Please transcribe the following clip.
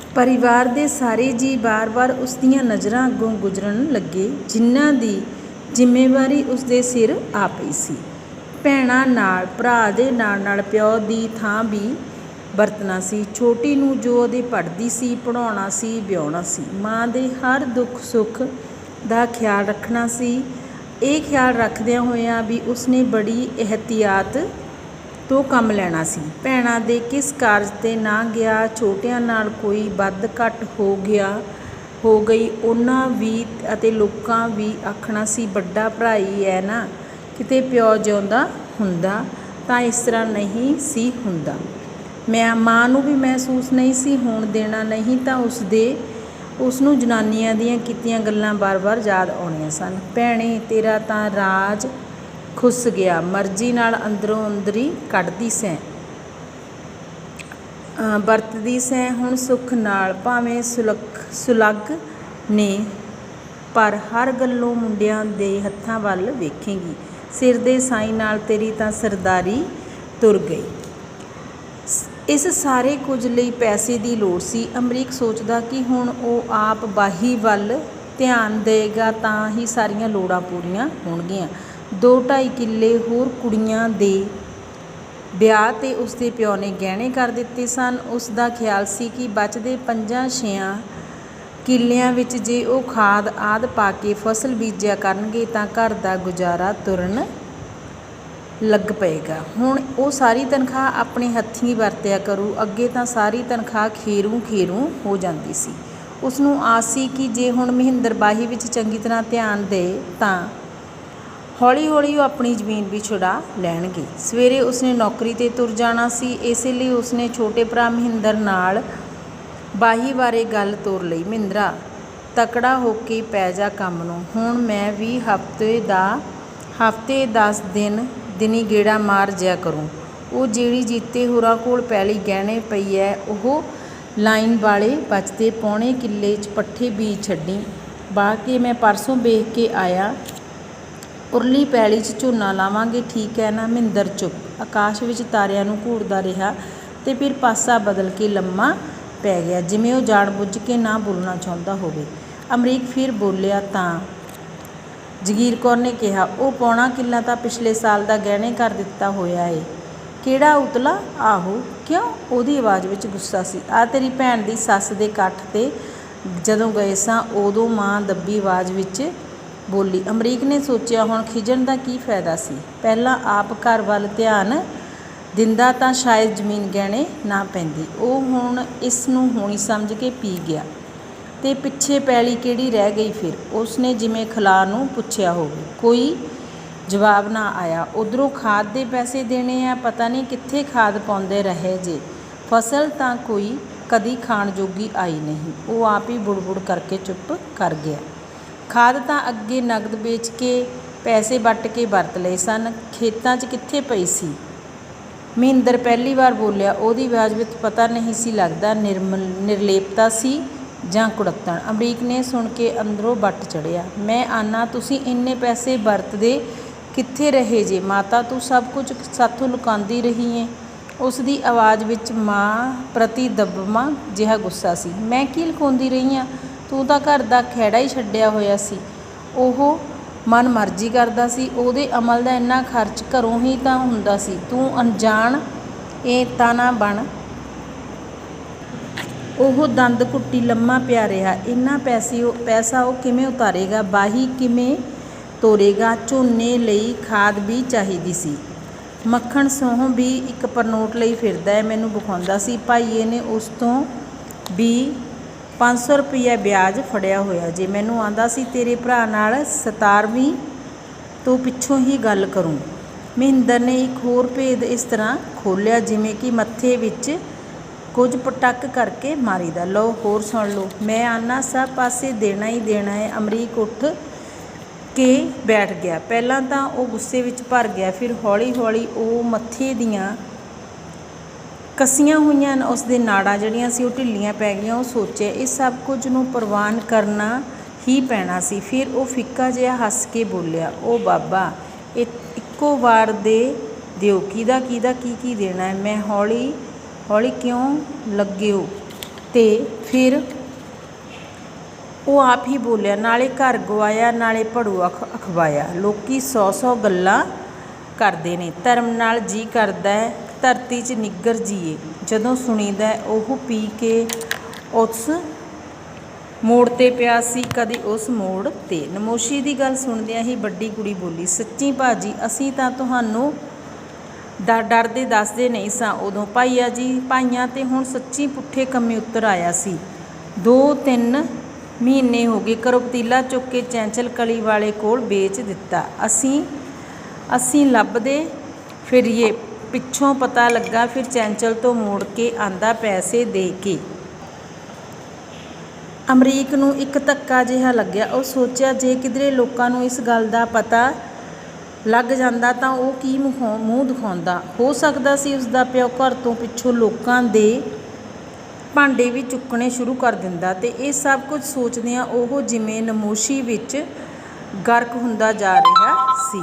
परिवार दे सारे जी बार बार उसदियां नज़रां अगों गुजरन लगे जिन्हां दी जिम्मेवारी उसदे सिर आ पई सी। भैणां नाल भरा दे नाल प्यो दी थां भी वरतना सी। छोटी नूं जो ਉਹਦੇ पढ़दी सी, पढ़ाउणा सी, विआहुणा सी। मां दे हर दुख सुख दा ख्याल रखना सी। ਇਹ ख्याल रखदिਆਂ ਹੋਇਆਂ भी उसने बड़ी एहतियात ਤੋਂ ਕੰਮ ਲੈਣਾ ਸੀ। ਭੈਣਾਂ ਦੇ ਕਿਸ ਕਾਰਜ 'ਤੇ ਨਾ ਗਿਆ, ਛੋਟਿਆਂ ਨਾਲ ਕੋਈ ਵੱਧ ਘੱਟ ਹੋ ਗਈ ਉਹਨਾਂ ਵੀ ਅਤੇ ਲੋਕਾਂ ਵੀ ਆਖਣਾ ਸੀ ਵੱਡਾ ਭਰਾ ਹੀ ਹੈ ਨਾ, ਕਿਤੇ ਪਿਓ ਜਿਉਂਦਾ ਹੁੰਦਾ ਤਾਂ ਇਸ ਤਰ੍ਹਾਂ ਨਹੀਂ ਸੀ ਹੁੰਦਾ। ਮਾਂ ਨੂੰ ਵੀ ਮਹਿਸੂਸ ਨਹੀਂ ਸੀ ਹੋਣ ਦੇਣਾ, ਨਹੀਂ ਤਾਂ ਉਸਨੂੰ ਜਨਾਨੀਆਂ ਦੀਆਂ ਕੀਤੀਆਂ ਗੱਲਾਂ ਵਾਰ-ਵਾਰ ਯਾਦ ਆਉਣੀਆਂ ਸਨ। ਭੈਣੇ ਤੇਰਾ ਤਾਂ ਰਾਜ ਖੁੱਸ ਗਿਆ, ਮਰਜ਼ੀ ਨਾਲ ਅੰਦਰੋਂ ਅੰਦਰੀ ਕੱਢਦੀ ਸੈਂ, ਵਰਤਦੀ ਸੈਂ ਹੁਣ ਸੁੱਖ ਨਾਲ, ਭਾਵੇਂ ਸੁਲੱਗ ਨੇ, ਪਰ ਹਰ ਗੱਲੋਂ ਮੁੰਡਿਆਂ ਦੇ ਹੱਥਾਂ ਵੱਲ ਵੇਖੇਂਗੀ। ਸਿਰ ਦੇ ਸਾਈਂ ਨਾਲ ਤੇਰੀ ਤਾਂ ਸਰਦਾਰੀ ਤੁਰ ਗਈ। ਇਸ ਸਾਰੇ ਕੁਝ ਲਈ ਪੈਸੇ ਦੀ ਲੋੜ ਸੀ। ਅਮਰੀਕ ਸੋਚਦਾ ਕਿ ਹੁਣ ਉਹ ਆਪ ਬਾਹੀ ਵੱਲ ਧਿਆਨ ਦੇਗਾ ਤਾਂ ਹੀ ਸਾਰੀਆਂ ਲੋੜਾਂ ਪੂਰੀਆਂ ਹੋਣਗੀਆਂ। 2-2.5 ਕਿੱਲੇ ਹੋਰ ਕੁੜੀਆਂ ਦੇ ਵਿਆਹ 'ਤੇ ਉਸਦੇ ਪਿਓ ਨੇ ਗਹਿਣੇ ਕਰ ਦਿੱਤੇ ਸਨ। ਉਸ ਦਾ ਖਿਆਲ ਸੀ ਕਿ ਬਚਦੇ 5-6 ਕਿੱਲਿਆਂ ਵਿੱਚ ਜੇ ਉਹ ਖਾਦ ਆਦਿ ਪਾ ਕੇ ਫਸਲ ਬੀਜਿਆ ਕਰਨਗੇ ਤਾਂ ਘਰ ਦਾ ਗੁਜ਼ਾਰਾ ਤੁਰਨ ਲੱਗ ਪਏਗਾ। ਹੁਣ ਉਹ ਸਾਰੀ ਤਨਖਾਹ ਆਪਣੇ ਹੱਥੀਂ ਵਰਤਿਆ ਕਰੂ। ਅੱਗੇ ਤਾਂ ਸਾਰੀ ਤਨਖਾਹ ਖੇਰੂ ਹੋ ਜਾਂਦੀ ਸੀ। ਉਸਨੂੰ ਆਸ ਸੀ ਕਿ ਜੇ ਹੁਣ ਮਹਿੰਦਰ ਬਾਹੀ ਵਿੱਚ ਚੰਗੀ ਤਰ੍ਹਾਂ ਧਿਆਨ ਦੇ ਤਾਂ ਹੌਲੀ-ਹੌਲੀ ਉਹ ਆਪਣੀ ਜ਼ਮੀਨ ਵੀ ਛੁਡਾ ਲੈਣਗੇ। ਸਵੇਰੇ ਉਸਨੇ ਨੌਕਰੀ 'ਤੇ ਤੁਰ ਜਾਣਾ ਸੀ, ਇਸੇ ਲਈ ਉਸਨੇ ਛੋਟੇ ਭਰਾ ਮਹਿੰਦਰ ਨਾਲ ਬਾਹੀ ਬਾਰੇ ਗੱਲ ਤੋਰ ਲਈ। ਮਹਿੰਦਰਾ, ਤਕੜਾ ਹੋ ਕੇ ਪੈ ਜਾ ਕੰਮ ਨੂੰ। ਹੁਣ ਮੈਂ ਵੀ ਹਫ਼ਤੇ 10 ਦਿਨੀ ਗੇੜਾ ਮਾਰ ਜਿਆ ਕਰੂੰ। ਉਹ ਜਿਹੜੀ ਜੀਤੇ ਹੋਰਾਂ ਕੋਲ ਪੈਲੀ ਗਹਿਣੇ ਪਈ ਐ, ਉਹ ਲਾਈਨ ਵਾਲੇ ਬਚਦੇ 1.25 ਕਿੱਲੇ 'ਚ ਪੱਠੇ ਬੀਜ ਛੱਡੀ। ਵਾਹ ਕੇ ਮੈਂ ਪਰਸੋਂ ਵੇਖ ਕੇ ਆਇਆ, ਉਰਲੀ ਪੈਲੀ 'ਚ ਝੋਨਾ ਲਾਵਾਂਗੇ, ਠੀਕ ਹੈ ਨਾ? ਮਹਿੰਦਰ ਚੁੱਪ ਆਕਾਸ਼ ਵਿੱਚ ਤਾਰਿਆਂ ਨੂੰ ਘੂਰਦਾ ਰਿਹਾ ਤੇ ਫਿਰ ਪਾਸਾ ਬਦਲ ਕੇ ਲੰਮਾ ਪੈ ਗਿਆ, ਜਿਵੇਂ ਉਹ ਜਾਣ ਬੁੱਝ ਕੇ ਨਾ ਬੋਲਣਾ ਚਾਹੁੰਦਾ ਹੋਵੇ। ਅਮਰੀਕ ਫਿਰ ਬੋਲਿਆ ਤਾਂ ਜਗੀਰ ਕੌਰ ਨੇ ਕਿਹਾ, ਉਹ 1.25 ਕਿੱਲਾ ਤਾਂ ਪਿਛਲੇ ਸਾਲ ਦਾ ਗਹਿਣੇ ਕਰ ਦਿੱਤਾ ਹੋਇਆ ਏ। ਕਿਹੜਾ ਉਤਲਾ? ਆਹੋ। ਕਿਉਂ? ਉਹਦੀ ਆਵਾਜ਼ ਵਿੱਚ ਗੁੱਸਾ ਸੀ। ਆ ਤੇਰੀ ਭੈਣ ਦੀ ਸੱਸ ਦੇ ਇਕੱਠ 'ਤੇ ਜਦੋਂ ਗਏ ਸਾਂ ਉਦੋਂ ਮਾਂ ਦੱਬੀ ਆਵਾਜ਼ ਵਿੱਚ ਬੋਲੀ। ਅਮਰੀਕ ਨੇ ਸੋਚਿਆ ਹੁਣ ਖਿਝਣ ਦਾ ਕੀ ਫਾਇਦਾ ਸੀ। ਪਹਿਲਾਂ ਆਪ ਘਰ ਵੱਲ ਧਿਆਨ ਦਿੰਦਾ ਤਾਂ ਸ਼ਾਇਦ ਜ਼ਮੀਨ ਗਹਿਣੇ ਨਾ ਪੈਂਦੀ। ਉਹ ਹੁਣ ਇਸ ਨੂੰ ਹੋਣੀ ਸਮਝ ਕੇ ਪੀ ਗਿਆ। ਤੇ ਪਿੱਛੇ ਪੈਲੀ ਕਿਹੜੀ ਰਹਿ ਗਈ ਫਿਰ? ਉਸਨੇ ਜਿਵੇਂ ਖਲਾ ਨੂੰ ਪੁੱਛਿਆ ਹੋਵੇ। ਕੋਈ ਜਵਾਬ ਨਾ ਆਇਆ। ਉੱਧਰੋਂ ਖਾਦ ਦੇ ਪੈਸੇ ਦੇਣੇ ਆ, ਪਤਾ ਨਹੀਂ ਕਿੱਥੇ ਖਾਦ ਪਾਉਂਦੇ ਰਹੇ ਜੇ। ਫਸਲ ਤਾਂ ਕੋਈ ਕਦੀ ਖਾਣ ਜੋਗੀ ਆਈ ਨਹੀਂ। ਉਹ ਆਪ ਹੀ ਬੁੜ ਕਰਕੇ ਚੁੱਪ ਕਰ ਗਿਆ। ਖਾਦ ਤਾਂ ਅੱਗੇ ਨਗਦ ਵੇਚ ਕੇ ਪੈਸੇ ਵੱਟ ਕੇ ਵਰਤ ਲਏ ਸਨ, ਖੇਤਾਂ 'ਚ ਕਿੱਥੇ ਪਈ ਸੀ? ਮਹਿੰਦਰ ਪਹਿਲੀ ਵਾਰ ਬੋਲਿਆ। ਉਹਦੀ ਆਵਾਜ਼ ਵਿੱਚ ਪਤਾ ਨਹੀਂ ਸੀ ਲੱਗਦਾ ਨਿਰਲੇਪਤਾ ਸੀ ਜਾਂ ਕੁੜੱਤਣ। ਅਮਰੀਕ ਨੇ ਸੁਣ ਕੇ ਅੰਦਰੋਂ ਵੱਟ ਚੜ੍ਹਿਆ। ਮੈਂ ਆਨਾ ਤੁਸੀਂ ਇੰਨੇ ਪੈਸੇ ਵਰਤਦੇ ਕਿੱਥੇ ਰਹੇ ਜੇ? ਮਾਤਾ, ਤੂੰ ਸਭ ਕੁਝ ਸਾਥੋਂ ਲੁਕਾਉਂਦੀ ਰਹੀ ਏਂ। ਉਸ ਦੀ ਆਵਾਜ਼ ਵਿੱਚ ਮਾਂ ਪ੍ਰਤੀ ਦੱਬਵਾਂ ਜਿਹਾ ਗੁੱਸਾ ਸੀ। ਮੈਂ ਕੀ ਲੁਕਾਉਂਦੀ ਰਹੀ ਹਾਂ? ਤੂੰ ਤਾਂ ਘਰ ਦਾ ਖਹਿੜਾ ਹੀ ਛੱਡਿਆ ਹੋਇਆ ਸੀ। ਉਹ ਮਨ ਮਰਜ਼ੀ ਕਰਦਾ ਸੀ। ਉਹਦੇ ਅਮਲ ਦਾ ਇੰਨਾ ਖਰਚ ਘਰੋਂ ਹੀ ਤਾਂ ਹੁੰਦਾ ਸੀ। ਤੂੰ ਅਣਜਾਣ ਇਹ ਤਾਂ ਨਾ ਬਣ। ਉਹ ਦੰਦ ਘੁੱਟੀ ਲੰਮਾ ਪਿਆ ਰਿਹਾ। ਇੰਨਾ ਪੈਸਾ ਉਹ ਕਿਵੇਂ ਉਤਾਰੇਗਾ? ਬਾਹੀ ਕਿਵੇਂ ਤੋਰੇਗਾ? ਝੋਨੇ ਲਈ ਖਾਦ ਵੀ ਚਾਹੀਦੀ ਸੀ। ਮੱਖਣ ਸਹੁੰ ਵੀ ਇੱਕ ਪਰਨੋਟ ਲਈ ਫਿਰਦਾ ਹੈ, ਮੈਨੂੰ ਵਿਖਾਉਂਦਾ ਸੀ। ਭਾਈਏ ਨੇ ਉਸ ਤੋਂ ਵੀ 500 ਰੁਪਈਆ ਵਿਆਜ ਫੜਿਆ ਹੋਇਆ ਜੇ। ਮੈਨੂੰ ਆਂਦਾ ਸੀ ਤੇਰੇ ਭਰਾ ਨਾਲ 17ਵੀਂ ਤੋਂ ਪਿੱਛੋਂ ਹੀ ਗੱਲ ਕਰੂੰ। ਮਹਿੰਦਰ ਨੇ ਇੱਕ ਹੋਰ ਭੇਦ ਇਸ ਤਰ੍ਹਾਂ ਖੋਲ੍ਹਿਆ ਜਿਵੇਂ ਕਿ ਮੱਥੇ ਵਿੱਚ ਕੁਝ ਪਟਕ ਕਰਕੇ ਮਾਰੀਦਾ। ਲਓ ਹੋਰ ਸੁਣ ਲਓ। ਮੈਂ ਆਨਾ ਸਭ ਪਾਸੇ ਦੇਣਾ ਹੀ ਦੇਣਾ ਹੈ। ਅਮਰੀਕ ਉੱਠ ਕੇ ਬੈਠ ਗਿਆ। ਪਹਿਲਾਂ ਤਾਂ ਉਹ ਗੁੱਸੇ ਵਿੱਚ ਭਰ ਗਿਆ, ਫਿਰ ਹੌਲੀ-ਹੌਲੀ ਉਹ ਮੱਥੇ ਦੀਆਂ ਕੱਸੀਆਂ ਹੋਈਆਂ ਉਸਦੇ ਨਾੜਾਂ ਜਿਹੜੀਆਂ ਸੀ ਉਹ ਢਿੱਲੀਆਂ ਪੈ ਗਈਆਂ। ਉਹ ਸੋਚਿਆ ਇਸ ਸਭ ਕੁਝ ਨੂੰ ਪ੍ਰਵਾਨ ਕਰਨਾ ਹੀ ਪੈਣਾ ਸੀ। ਫਿਰ ਉਹ ਫਿੱਕਾ ਜਿਹਾ ਹੱਸ ਕੇ ਬੋਲਿਆ, ਉਹ ਬਾਬਾ, ਇਹ ਇੱਕੋ ਵਾਰ ਦੇ ਦਿਓ। ਕਿਹਦਾ ਕੀ ਦੇਣਾ ਹੈ? ਮੈਂ ਹੌਲੀ ਕਿਉਂ ਲੱਗਿਓ? ਤੇ ਫਿਰ ਉਹ ਆਪ ਹੀ ਬੋਲਿਆ, ਨਾਲੇ ਘਰ ਗਵਾਇਆ ਨਾਲੇ ਭੜੂਆ ਅਖਵਾਇਆ। ਲੋਕੀ 100 ਗੱਲਾਂ ਕਰਦੇ ਨੇ, ਧਰਮ ਨਾਲ ਜੀ ਕਰਦਾ ਹੈ ਧਰਤੀ 'ਚ ਨਿੱਗਰ ਜੀਏ। ਜਦੋਂ ਸੁਣੀਦਾ ਉਹ ਪੀ ਕੇ ਉਸ ਮੋੜ 'ਤੇ ਪਿਆ ਸੀ, ਕਦੇ ਉਸ ਮੋੜ 'ਤੇ। ਨਮੋਸ਼ੀ ਦੀ ਗੱਲ ਸੁਣਦਿਆਂ ਹੀ ਵੱਡੀ ਕੁੜੀ ਬੋਲੀ, ਸੱਚੀ ਭਾਜੀ ਅਸੀਂ ਤਾਂ ਤੁਹਾਨੂੰ ਡਰਦੇ ਦੱਸਦੇ ਨਹੀਂ ਸਾਂ ਉਦੋਂ। ਭਾਈਆਂ ਤੇ ਹੁਣ ਸੱਚੀ ਪੁੱਠੇ ਕੰਮੇ ਉਤਰ ਆਇਆ ਸੀ। 2-3 ਮਹੀਨੇ ਹੋ ਗਏ, ਘਰੋਂ ਪਤੀਲਾ ਚੁੱਕ ਕੇ ਚੈਂਚਲ ਕਲੀ ਵਾਲੇ ਕੋਲ ਵੇਚ ਦਿੱਤਾ। ਅਸੀਂ ਲੱਭਦੇ ਫਿਰੀਏ, ਪਿੱਛੋਂ ਪਤਾ ਲੱਗਾ ਫਿਰ ਚੈਂਚਲ ਤੋਂ ਮੋੜ ਕੇ ਆਂਦਾ ਪੈਸੇ ਦੇ ਕੇ। ਅਮਰੀਕ ਨੂੰ ਇੱਕ ਧੱਕਾ ਜਿਹਾ ਲੱਗਿਆ। ਉਹ ਸੋਚਿਆ ਜੇ ਕਿਧਰੇ ਲੋਕਾਂ ਨੂੰ ਇਸ ਗੱਲ ਦਾ ਪਤਾ ਲੱਗ ਜਾਂਦਾ ਤਾਂ ਉਹ ਕੀ ਮੂੰਹ ਦਿਖਾਉਂਦਾ। ਹੋ ਸਕਦਾ ਸੀ ਉਸਦਾ ਪਿਓ ਘਰ ਤੋਂ ਪਿੱਛੋਂ ਲੋਕਾਂ ਦੇ ਭਾਂਡੇ ਵੀ ਚੁੱਕਣੇ ਸ਼ੁਰੂ ਕਰ ਦਿੰਦਾ। ਤੇ ਇਹ ਸਭ ਕੁਝ ਸੋਚਦਿਆਂ ਉਹ ਜਿਵੇਂ ਨਮੋਸ਼ੀ ਵਿੱਚ ਗਰਕ ਹੁੰਦਾ ਜਾ ਰਿਹਾ ਸੀ।